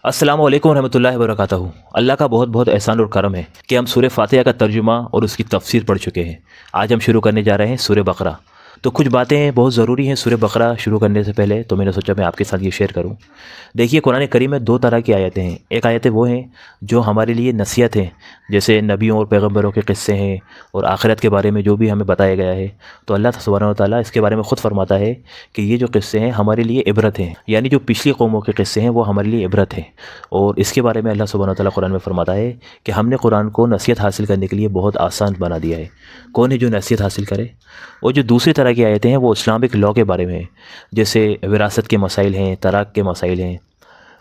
السلام علیکم ورحمۃ اللہ وبرکاتہ۔ اللہ کا بہت بہت احسان اور کرم ہے کہ ہم سورہ فاتحہ کا ترجمہ اور اس کی تفسیر پڑھ چکے ہیں۔ آج ہم شروع کرنے جا رہے ہیں سورہ بقرہ۔ تو کچھ باتیں بہت ضروری ہیں سورہ بقرہ شروع کرنے سے پہلے، تو میں نے سوچا میں آپ کے ساتھ یہ شیئر کروں۔ دیکھیے، قرآن کریم میں دو طرح کی آیتیں ہیں۔ ایک آیتیں وہ ہیں جو ہمارے لیے نصیحت ہیں، جیسے نبیوں اور پیغمبروں کے قصے ہیں اور آخرت کے بارے میں جو بھی ہمیں بتایا گیا ہے، تو اللہ سبحانہ و تعالیٰ اس کے بارے میں خود فرماتا ہے کہ یہ جو قصے ہیں ہمارے لیے عبرت ہیں، یعنی جو پچھلی قوموں کے قصے ہیں وہ ہمارے لیے عبرت ہیں۔ اور اس کے بارے میں اللہ سبحانہ و تعالیٰ قرآن میں فرماتا ہے کہ ہم نے قرآن کو نصیحت حاصل کرنے کے لیے بہت آسان بنا دیا ہے۔ کون ہے جو نصیحت حاصل کرے؟ اور جو دوسری طرح کی آیتیں ہیں وہ اسلامک لاء کے بارے میں ہیں، جیسے وراثت کے مسائل ہیں، طلاق کے مسائل ہیں،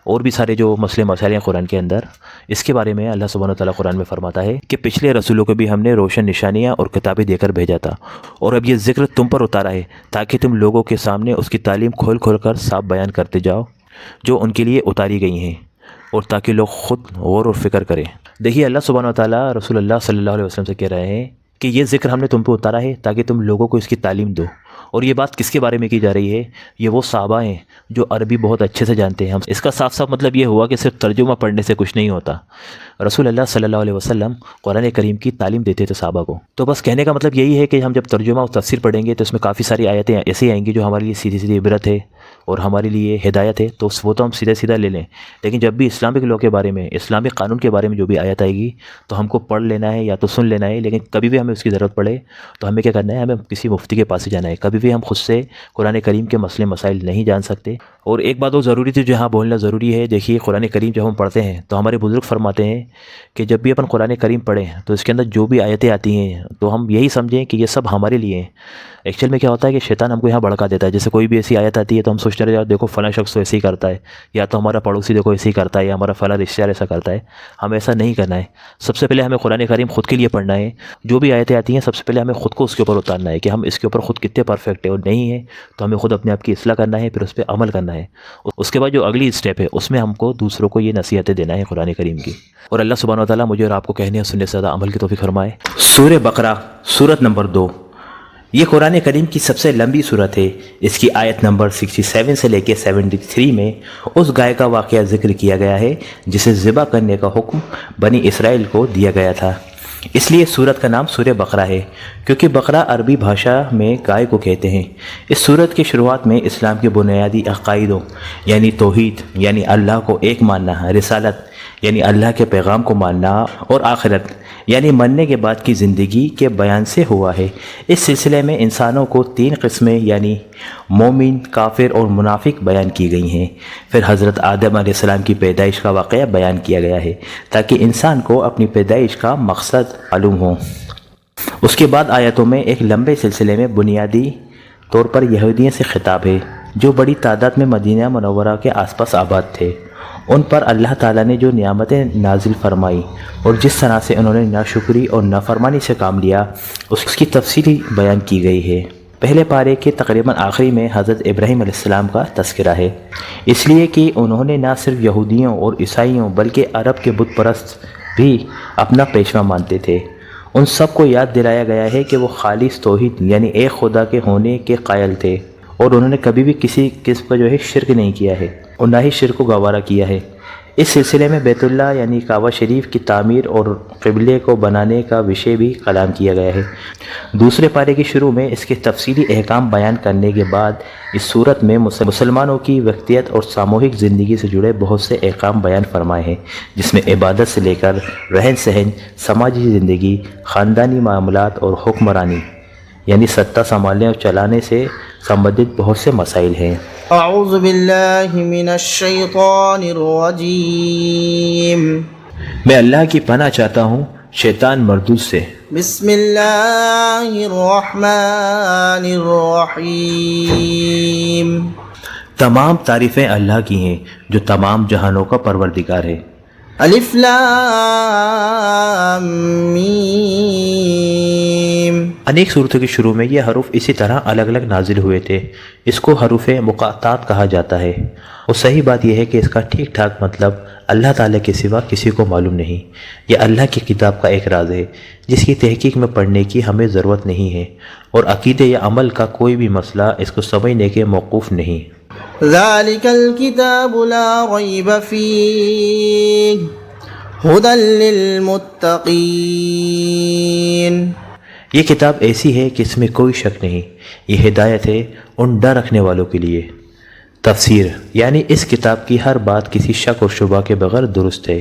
اور بھی سارے جو مسائل ہیں قرآن کے اندر۔ اس کے بارے میں اللہ سبحانہ و تعالیٰ قرآن میں فرماتا ہے کہ پچھلے رسولوں کو بھی ہم نے روشن نشانیاں اور کتابیں دے کر بھیجا تھا، اور اب یہ ذکر تم پر اتارا ہے تاکہ تم لوگوں کے سامنے اس کی تعلیم کھول کھول کر صاف بیان کرتے جاؤ جو ان کے لیے اتاری گئی ہیں، اور تاکہ لوگ خود غور اور فکر کریں۔ دیکھیے، اللہ سبحانہ و تعالیٰ رسول اللہ صلی اللہ علیہ وسلم سے کہہ رہے ہیں کہ یہ ذکر ہم نے تم پہ اتارا ہے تاکہ تم لوگوں کو اس کی تعلیم دو۔ اور یہ بات کس کے بارے میں کی جا رہی ہے؟ یہ وہ صحابہ ہیں جو عربی بہت اچھے سے جانتے ہیں۔ ہم اس کا صاف صاف مطلب یہ ہوا کہ صرف ترجمہ پڑھنے سے کچھ نہیں ہوتا۔ رسول اللہ صلی اللہ علیہ وسلم قرآن کریم کی تعلیم دیتے تھے صحابہ کو۔ تو بس کہنے کا مطلب یہی ہے کہ ہم جب ترجمہ اور تفسیر پڑھیں گے تو اس میں کافی ساری آیتیں ایسی آئیں گی جو ہمارے لیے سیدھی سیدھی عبرت ہے اور ہمارے لیے ہدایت ہے، تو وہ تو ہم سیدھا لے لیں۔ لیکن جب بھی اسلامک لاء کے بارے میں، اسلامک قانون کے بارے میں جو بھی آیت آئے گی تو ہم کو پڑھ لینا ہے یا تو سن لینا ہے۔ لیکن کبھی بھی ہمیں اس کی ضرورت پڑے تو ہمیں کیا کرنا ہے؟ ہمیں کسی مفتی کے پاس ہی جانا ہے۔ کبھی بھی ہم خود سے قرآن کریم کے مسئلے مسائل نہیں جان سکتے۔ اور ایک بات اور ضروری تھی جو یہاں بولنا ضروری ہے۔ دیکھیے، قرآن کریم جب ہم پڑھتے ہیں تو ہمارے بزرگ فرماتے ہیں کہ جب بھی اپن قرآن کریم پڑھیں تو اس کے اندر جو بھی آیتیں آتی ہیں تو ہم یہی سمجھیں کہ یہ سب ہمارے لیے ہیں۔ ایکچوئل میں کیا ہوتا ہے کہ شیطان ہم کو یہاں بھڑکا دیتا ہے۔ جیسے کوئی بھی ایسی آیت آتی ہے تو ہم سوچتے رہے یار دیکھو فلاں شخص تو ایسے ہی کرتا ہے، یا تو ہمارا پڑوسی دیکھو ایسے ہی کرتا ہے، یا ہمارا فلاں رشتہ دار ایسا کرتا ہے۔ ہمیں ایسا نہیں کرنا ہے۔ سب سے پہلے ہمیں قرآن کریم خود کے لیے پڑھنا ہے۔ جو بھی آیتیں آتی ہیں سب سے پہلے ہمیں خود کو اس کے اوپر اتارنا ہے کہ ہم اس کے اوپر خود کتنے پرفیکٹ ہے، اور نہیں ہے تو ہمیں خود اپنے آپ کی اصلاح کرنا ہے، پھر اس پہ عمل کرنا ہے۔ اس کے بعد جو اگلی اسٹیپ ہے اس میں ہم کو دوسروں کو یہ نصیحتیں دینا ہے قرآن کریم کی۔ اور اللہ سبحانہ و تعالیٰ مجھے اور آپ کو کہنے اور سننے سے زیادہ عمل کی توفیق فرمائے۔ سورہ بقرہ، سورت نمبر 2۔ یہ قرآن کریم کی سب سے لمبی سورت ہے۔ اس کی آیت نمبر 67 سے لے کے 73 میں اس گائے کا واقعہ ذکر کیا گیا ہے جسے ذبح کرنے کا حکم بنی اسرائیل کو دیا گیا تھا۔ اس لیے سورت کا نام سورہ بقرہ ہے، کیونکہ بقرہ عربی بھاشا میں گائے کو کہتے ہیں۔ اس سورت کی شروعات میں اسلام کے بنیادی عقائدوں یعنی توحید یعنی اللہ کو ایک ماننا، رسالت یعنی اللہ کے پیغام کو ماننا، اور آخرت یعنی مرنے کے بعد کی زندگی کے بیان سے ہوا ہے۔ اس سلسلے میں انسانوں کو 3 قسمیں یعنی مومن، کافر اور منافق بیان کی گئی ہیں۔ پھر حضرت آدم علیہ السلام کی پیدائش کا واقعہ بیان کیا گیا ہے تاکہ انسان کو اپنی پیدائش کا مقصد معلوم ہو۔ اس کے بعد آیتوں میں ایک لمبے سلسلے میں بنیادی طور پر یہودیوں سے خطاب ہے جو بڑی تعداد میں مدینہ منورہ کے آس پاس آباد تھے۔ ان پر اللہ تعالیٰ نے جو نعمتیں نازل فرمائی اور جس طرح سے انہوں نے ناشکری اور نافرمانی سے کام لیا اس کی تفصیلی بیان کی گئی ہے۔ پہلے پارے کے تقریباً آخری میں حضرت ابراہیم علیہ السلام کا تذکرہ ہے، اس لیے کہ انہوں نے نہ صرف یہودیوں اور عیسائیوں بلکہ عرب کے بت پرست بھی اپنا پیشوا مانتے تھے۔ ان سب کو یاد دلایا گیا ہے کہ وہ خالص توحید یعنی ایک خدا کے ہونے کے قائل تھے، اور انہوں نے کبھی بھی کسی قسم کا شرک نہیں کیا ہے اور نہ ہی شرک کو گوارا کیا ہے۔ اس سلسلے میں بیت اللہ یعنی کعبہ شریف کی تعمیر اور قبلے کو بنانے کا وشے بھی کلام کیا گیا ہے۔ دوسرے پارے کی شروع میں اس کے تفصیلی احکام بیان کرنے کے بعد اس صورت میں مسلمانوں کی وقتیت اور ساموہک زندگی سے جڑے بہت سے احکام بیان فرمائے ہیں، جس میں عبادت سے لے کر رہن سہن، سماجی زندگی، خاندانی معاملات اور حکمرانی یعنی سطح سنبھالنے اور چلانے سے سمبندھت بہت سے مسائل ہیں۔ اعوذ باللہ من الشیطان الرجیم۔ میں اللہ کی پناہ چاہتا ہوں شیطان مردود سے۔ بسم اللہ الرحمن الرحیم۔ تمام تعریفیں اللہ کی ہیں جو تمام جہانوں کا پروردگار ہے۔ الف لام میم۔ انیک صورتوں کے شروع میں یہ حروف اسی طرح الگ الگ نازل ہوئے تھے۔ اس کو حروف مقاطعات کہا جاتا ہے، اور صحیح بات یہ ہے کہ اس کا ٹھیک ٹھاک مطلب اللہ تعالیٰ کے سوا کسی کو معلوم نہیں۔ یہ اللہ کی کتاب کا ایک راز ہے جس کی تحقیق میں پڑھنے کی ہمیں ضرورت نہیں ہے، اور عقیدے یا عمل کا کوئی بھی مسئلہ اس کو سمجھنے کے موقوف نہیں۔ ذلك الكتاب لا ريب فيه هدى للمتقين۔ یہ کتاب ایسی ہے کہ اس میں کوئی شک نہیں، یہ ہدایت ہے ان ڈر رکھنے والوں کے لیے۔ تفسیر یعنی اس کتاب کی ہر بات کسی شک اور شبہ کے بغیر درست ہے۔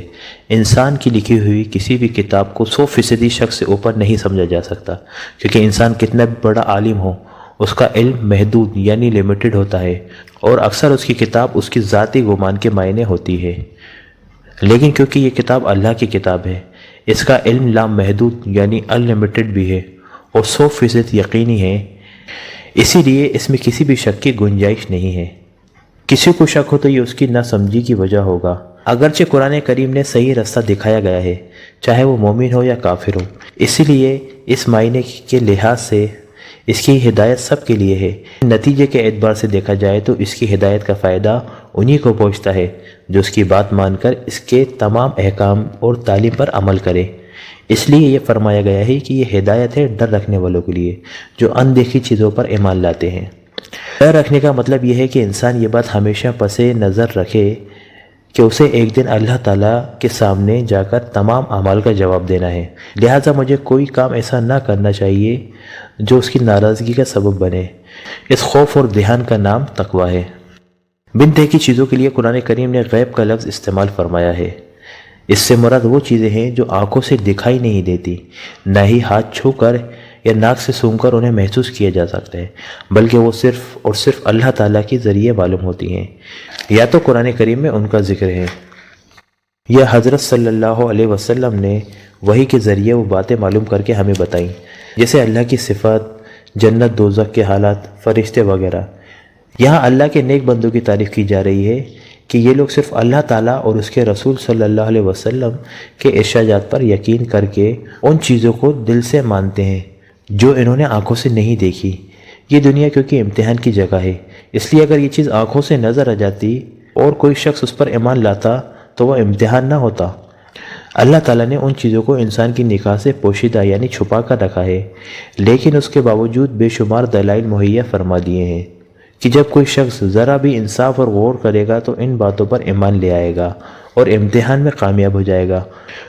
انسان کی لکھی ہوئی کسی بھی کتاب کو 100% شک سے اوپر نہیں سمجھا جا سکتا، کیونکہ انسان کتنا بھی بڑا عالم ہو، اس کا علم محدود یعنی لیمیٹڈ ہوتا ہے، اور اکثر اس کی کتاب اس کی ذاتی گمان کے معنی ہوتی ہے۔ لیکن کیونکہ یہ کتاب اللہ کی کتاب ہے، اس کا علم لامحدود یعنی ان لمیٹڈ بھی ہے اور 100% یقینی ہے، اسی لیے اس میں کسی بھی شک کی گنجائش نہیں ہے۔ کسی کو شک ہو تو یہ اس کی نہ سمجھی کی وجہ ہوگا۔ اگرچہ قرآن کریم نے صحیح رستہ دکھایا گیا ہے، چاہے وہ مومن ہو یا کافر ہو، اسی لیے اس معنی کے لحاظ سے اس کی ہدایت سب کے لیے ہے۔ نتیجے کے اعتبار سے دیکھا جائے تو اس کی ہدایت کا فائدہ انہی کو پہنچتا ہے جو اس کی بات مان کر اس کے تمام احکام اور تعلیم پر عمل کرے۔ اس لیے یہ فرمایا گیا ہے کہ یہ ہدایت ہے ڈر رکھنے والوں کے لیے جو اندیکھی چیزوں پر ایمان لاتے ہیں۔ ڈر رکھنے کا مطلب یہ ہے کہ انسان یہ بات ہمیشہ پس نظر رکھے کہ اسے ایک دن اللہ تعالیٰ کے سامنے جا کر تمام اعمال کا جواب دینا ہے، لہٰذا مجھے کوئی کام ایسا نہ کرنا چاہیے جو اس کی ناراضگی کا سبب بنے۔ اس خوف اور دھیان کا نام تقویٰ ہے۔ بن دیکھی چیزوں کے لیے قرآن کریم نے غیب کا لفظ استعمال فرمایا ہے۔ اس سے مراد وہ چیزیں ہیں جو آنکھوں سے دکھائی نہیں دیتی، نہ ہی ہاتھ چھو کر یا ناک سے سونگھ کر انہیں محسوس کیا جا سکتا ہے، بلکہ وہ صرف اور صرف اللہ تعالیٰ کے ذریعے معلوم ہوتی ہیں، یا تو قرآن کریم میں ان کا ذکر ہے یا حضرت صلی اللہ علیہ وسلم نے وحی کے ذریعے وہ باتیں معلوم کر کے ہمیں بتائیں، جیسے اللہ کی صفات، جنت دوزخ کے حالات، فرشتے وغیرہ۔ یہاں اللہ کے نیک بندوں کی تعریف کی جا رہی ہے کہ یہ لوگ صرف اللہ تعالیٰ اور اس کے رسول صلی اللہ علیہ وسلم کے ارشادات پر یقین کر کے ان چیزوں کو دل سے مانتے ہیں جو انہوں نے آنکھوں سے نہیں دیکھی۔ یہ دنیا کیونکہ امتحان کی جگہ ہے، اس لیے اگر یہ چیز آنکھوں سے نظر آ جاتی اور کوئی شخص اس پر ایمان لاتا تو وہ امتحان نہ ہوتا۔ اللہ تعالیٰ نے ان چیزوں کو انسان کی نگاہ سے پوشیدہ یعنی چھپا کر رکھا ہے، لیکن اس کے باوجود بے شمار دلائل مہیا فرما دیے ہیں کہ جب کوئی شخص ذرا بھی انصاف اور غور کرے گا تو ان باتوں پر ایمان لے آئے گا اور امتحان میں کامیاب ہو جائے گا۔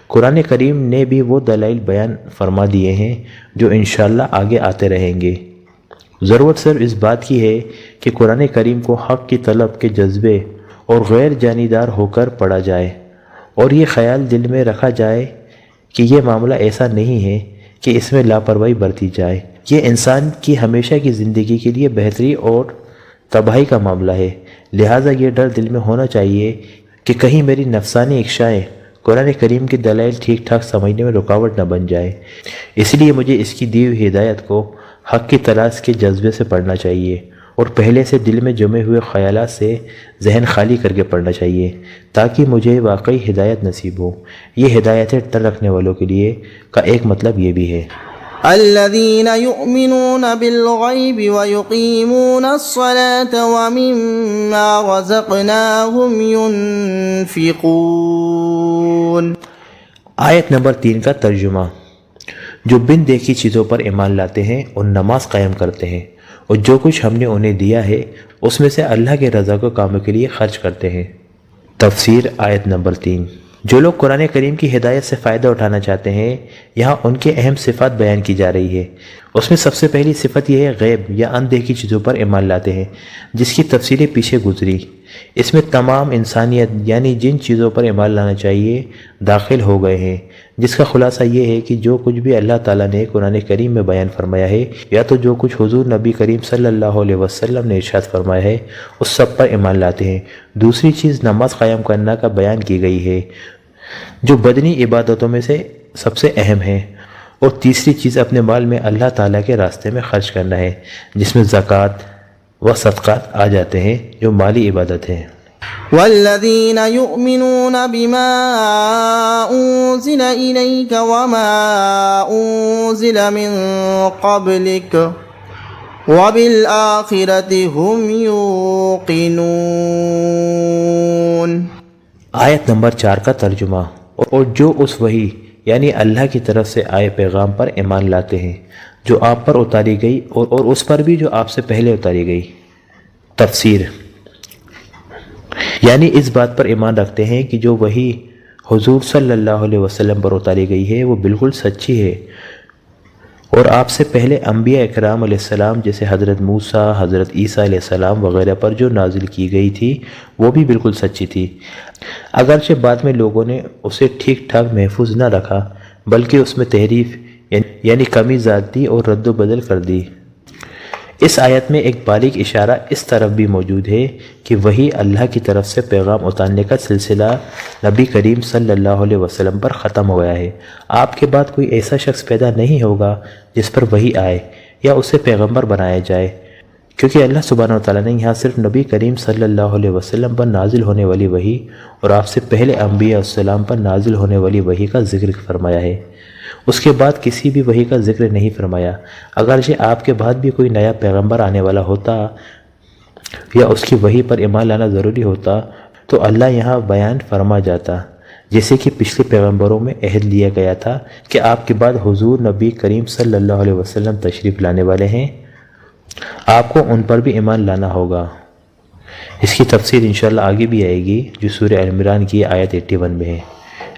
قرآن کریم نے بھی وہ دلائل بیان فرما دیے ہیں جو انشاءاللہ آگے آتے رہیں گے۔ ضرورت صرف اس بات کی ہے کہ قرآن کریم کو حق کی طلب کے جذبے اور غیر جانبدار ہو کر پڑھا جائے، اور یہ خیال دل میں رکھا جائے کہ یہ معاملہ ایسا نہیں ہے کہ اس میں لاپرواہی برتی جائے۔ یہ انسان کی ہمیشہ کی زندگی کے لیے بہتری اور تباہی کا معاملہ ہے، لہٰذا یہ ڈر دل میں ہونا چاہیے کہ کہیں میری نفسانی اکشائیں قرآن کریم کی دلائل ٹھیک ٹھاک سمجھنے میں رکاوٹ نہ بن جائے۔ اس لیے مجھے اس کی دی ہوئی ہدایت کو حق کی تلاش کے جذبے سے پڑھنا چاہیے اور پہلے سے دل میں جمے ہوئے خیالات سے ذہن خالی کر کے پڑھنا چاہیے تاکہ مجھے واقعی ہدایت نصیب ہو۔ یہ ہدایت ڈر رکھنے والوں کے لیے کا ایک مطلب یہ بھی ہے۔ الذين يؤمنون بالغيب ويقيمون الصلاة ومما رزقناهم ينفقون۔ آیت نمبر 3 کا ترجمہ۔ جو بن دیکھی چیزوں پر ایمان لاتے ہیں اور نماز قائم کرتے ہیں اور جو کچھ ہم نے انہیں دیا ہے اس میں سے اللہ کے رضا کو کاموں کے لیے خرچ کرتے ہیں۔ تفسیر آیت نمبر 3۔ جو لوگ قرآن کریم کی ہدایت سے فائدہ اٹھانا چاہتے ہیں، یہاں ان کے اہم صفات بیان کی جا رہی ہے۔ اس میں سب سے پہلی صفت یہ ہے غیب یا اندیکھی چیزوں پر ایمان لاتے ہیں، جس کی تفصیلیں پیچھے گزری۔ اس میں تمام انسانیت یعنی جن چیزوں پر ایمان لانا چاہیے داخل ہو گئے ہیں، جس کا خلاصہ یہ ہے کہ جو کچھ بھی اللہ تعالیٰ نے قرآن کریم میں بیان فرمایا ہے یا تو جو کچھ حضور نبی کریم صلی اللہ علیہ وسلم نے ارشاد فرمایا ہے اس سب پر ایمان لاتے ہیں۔ دوسری چیز نماز قائم کرنا کا بیان کی گئی ہے جو بدنی عبادتوں میں سے سب سے اہم ہے، اور تیسری چیز اپنے مال میں اللہ تعالیٰ کے راستے میں خرچ کرنا ہے، جس میں زکوٰۃ و صدقات آ جاتے ہیں جو مالی عبادت ہے۔ والذين يؤمنون بما أنزل إليك وما أنزل من قبلك وبالآخرة هم يوقنون۔ آیت نمبر 4 کا ترجمہ۔ اور جو اس وحی یعنی اللہ کی طرف سے آئے پیغام پر ایمان لاتے ہیں جو آپ پر اتاری گئی اور اس پر بھی جو آپ سے پہلے اتاری گئی۔ تفسیر یعنی اس بات پر ایمان رکھتے ہیں کہ جو وحی حضور صلی اللہ علیہ وسلم پر اتاری گئی ہے وہ بالکل سچی ہے، اور آپ سے پہلے انبیاء اکرام علیہ السلام جیسے حضرت موسیٰ، حضرت عیسیٰ علیہ السلام وغیرہ پر جو نازل کی گئی تھی وہ بھی بالکل سچی تھی، اگرچہ بعد میں لوگوں نے اسے ٹھیک ٹھاک محفوظ نہ رکھا بلکہ اس میں تحریف یعنی کمی زاد دی اور رد و بدل کر دی۔ اس آیت میں ایک باریک اشارہ اس طرف بھی موجود ہے کہ وہی اللہ کی طرف سے پیغام اتارنے کا سلسلہ نبی کریم صلی اللہ علیہ وسلم پر ختم ہو گیا ہے۔ آپ کے بعد کوئی ایسا شخص پیدا نہیں ہوگا جس پر وحی آئے یا اسے پیغمبر بنایا جائے، کیونکہ اللہ سبحانہ وتعالیٰ نے یہاں صرف نبی کریم صلی اللہ علیہ وسلم پر نازل ہونے والی وحی اور آپ سے پہلے انبیاء السلام پر نازل ہونے والی وحی کا ذکر فرمایا ہے، اس کے بعد کسی بھی وحی کا ذکر نہیں فرمایا۔ اگرچہ آپ کے بعد بھی کوئی نیا پیغمبر آنے والا ہوتا یا اس کی وحی پر ایمان لانا ضروری ہوتا تو اللہ یہاں بیان فرما جاتا، جیسے کہ پچھلے پیغمبروں میں عہد لیا گیا تھا کہ آپ کے بعد حضور نبی کریم صلی اللہ علیہ وسلم تشریف لانے والے ہیں، آپ کو ان پر بھی ایمان لانا ہوگا۔ اس کی تفسیر انشاءاللہ آگے بھی آئے گی جو سورہ ال عمران کی آیت 81 میں ہے،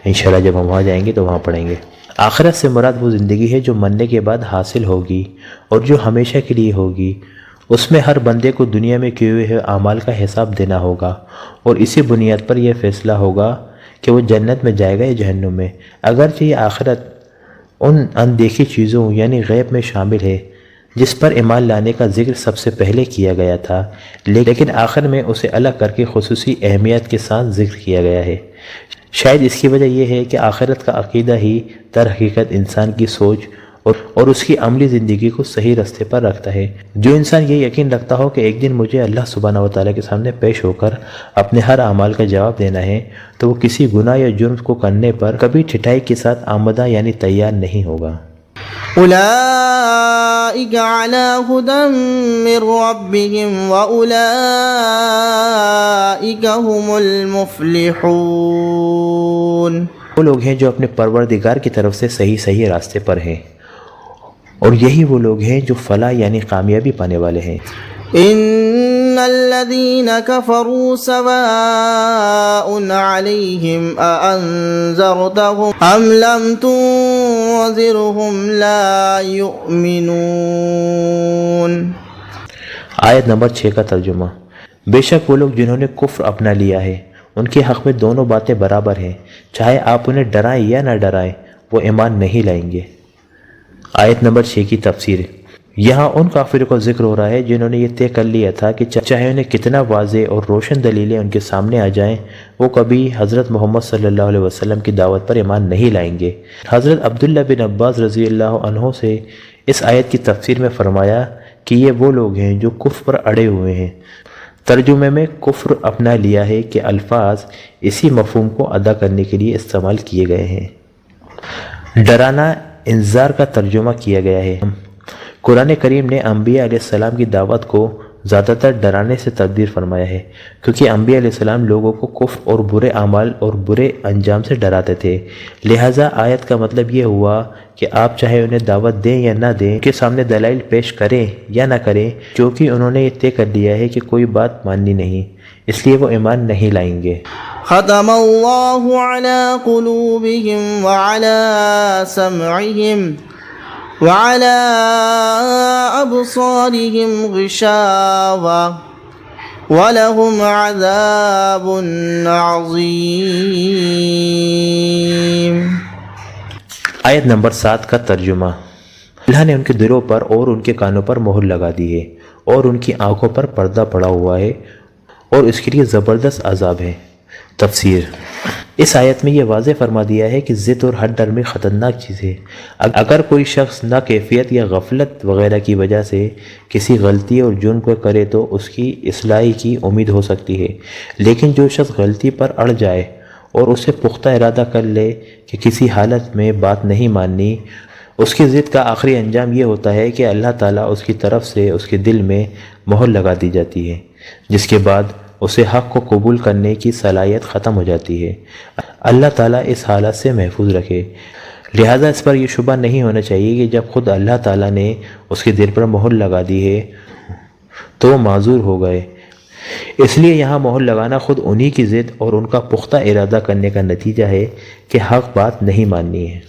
انشاءاللہ جب ہم وہاں جائیں گے تو وہاں پڑھیں گے۔ آخرت سے مراد وہ زندگی ہے جو مرنے کے بعد حاصل ہوگی اور جو ہمیشہ کے لیے ہوگی۔ اس میں ہر بندے کو دنیا میں کیے ہوئے اعمال کا حساب دینا ہوگا اور اسی بنیاد پر یہ فیصلہ ہوگا کہ وہ جنت میں جائے گا یا جہنم میں۔ اگرچہ یہ آخرت ان اندیکھی چیزوں یعنی غیب میں شامل ہے جس پر ایمان لانے کا ذکر سب سے پہلے کیا گیا تھا، لیکن آخر میں اسے الگ کر کے خصوصی اہمیت کے ساتھ ذکر کیا گیا ہے۔ شاید اس کی وجہ یہ ہے کہ آخرت کا عقیدہ ہی در حقیقت انسان کی سوچ اور اس کی عملی زندگی کو صحیح راستے پر رکھتا ہے۔ جو انسان یہ یقین رکھتا ہو کہ ایک دن مجھے اللہ سبحانہ وتعالیٰ کے سامنے پیش ہو کر اپنے ہر اعمال کا جواب دینا ہے تو وہ کسی گناہ یا جرم کو کرنے پر کبھی ٹھٹائی کے ساتھ آمدہ یعنی تیار نہیں ہوگا۔ أولئك على هدى من ربهم وأولئك هم المفلحون۔ وہ لوگ ہیں جو اپنے پروردگار کی طرف سے صحیح راستے پر ہیں، اور یہی وہ لوگ ہیں جو فلاح یعنی کامیابی پانے والے ہیں۔ إن الذين كفروا سواء عليهم أأنذرتهم أم لم تنذرهم لا يؤمنون۔ آیت نمبر 6 کا ترجمہ۔ بے شک وہ لوگ جنہوں نے کفر اپنا لیا ہے ان کے حق میں دونوں باتیں برابر ہیں، چاہے آپ انہیں ڈرائیں یا نہ ڈرائیں وہ ایمان نہیں لائیں گے۔ آیت نمبر 6 کی تفسیر۔ یہاں ان کافروں کا ذکر ہو رہا ہے جنہوں نے یہ طے کر لیا تھا کہ چاہے انہیں کتنا واضح اور روشن دلیلیں ان کے سامنے آ جائیں وہ کبھی حضرت محمد صلی اللہ علیہ وسلم کی دعوت پر ایمان نہیں لائیں گے۔ حضرت عبداللہ بن عباس رضی اللہ عنہ سے اس آیت کی تفسیر میں فرمایا کہ یہ وہ لوگ ہیں جو کفر پر اڑے ہوئے ہیں۔ ترجمے میں کفر اپنا لیا ہے کہ الفاظ اسی مفہوم کو ادا کرنے کے لیے استعمال کیے گئے ہیں۔ ڈرانا انذار کا ترجمہ کیا گیا ہے۔ قرآن کریم نے انبیاء علیہ السلام کی دعوت کو زیادہ تر ڈرانے سے تبدیل فرمایا ہے، کیونکہ انبیاء علیہ السلام لوگوں کو کفر اور برے اعمال اور برے انجام سے ڈراتے تھے، لہٰذا آیت کا مطلب یہ ہوا کہ آپ چاہے انہیں دعوت دیں یا نہ دیں، ان کے سامنے دلائل پیش کریں یا نہ کریں، کیونکہ انہوں نے یہ طے کر لیا ہے کہ کوئی بات ماننی نہیں، اس لیے وہ ایمان نہیں لائیں گے۔ ختم اللہ علی قلوبہم وعلی سمعہم وعلى أبصارهم غشاوة وَلَهُمْ عَذَابٌ عَظِيمٌ۔ آیت نمبر 7 کا ترجمہ۔ اللہ نے ان کے دلوں پر اور ان کے کانوں پر مہر لگا دی ہے اور ان کی آنکھوں پر پردہ پڑا ہوا ہے اور اس کے لیے زبردست عذاب ہے۔ تفسیر۔ اس آیت میں یہ واضح فرما دیا ہے کہ ضد اور ہر ڈر میں خطرناک چیز ہے۔ اگر کوئی شخص ناکیفیت یا غفلت وغیرہ کی وجہ سے کسی غلطی اور جرم کو کرے تو اس کی اصلاح کی امید ہو سکتی ہے، لیکن جو شخص غلطی پر اڑ جائے اور اسے پختہ ارادہ کر لے کہ کسی حالت میں بات نہیں ماننی، اس کی ضد کا آخری انجام یہ ہوتا ہے کہ اللہ تعالیٰ اس کی طرف سے اس کے دل میں مہر لگا دی جاتی ہے، جس کے بعد اسے حق کو قبول کرنے کی صلاحیت ختم ہو جاتی ہے۔ اللہ تعالیٰ اس حالت سے محفوظ رکھے۔ لہٰذا اس پر یہ شبہ نہیں ہونا چاہیے کہ جب خود اللہ تعالیٰ نے اس کے دل پر مہر لگا دی ہے تو وہ معذور ہو گئے، اس لیے یہاں مہر لگانا خود انہی کی ضد اور ان کا پختہ ارادہ کرنے کا نتیجہ ہے کہ حق بات نہیں ماننی ہے۔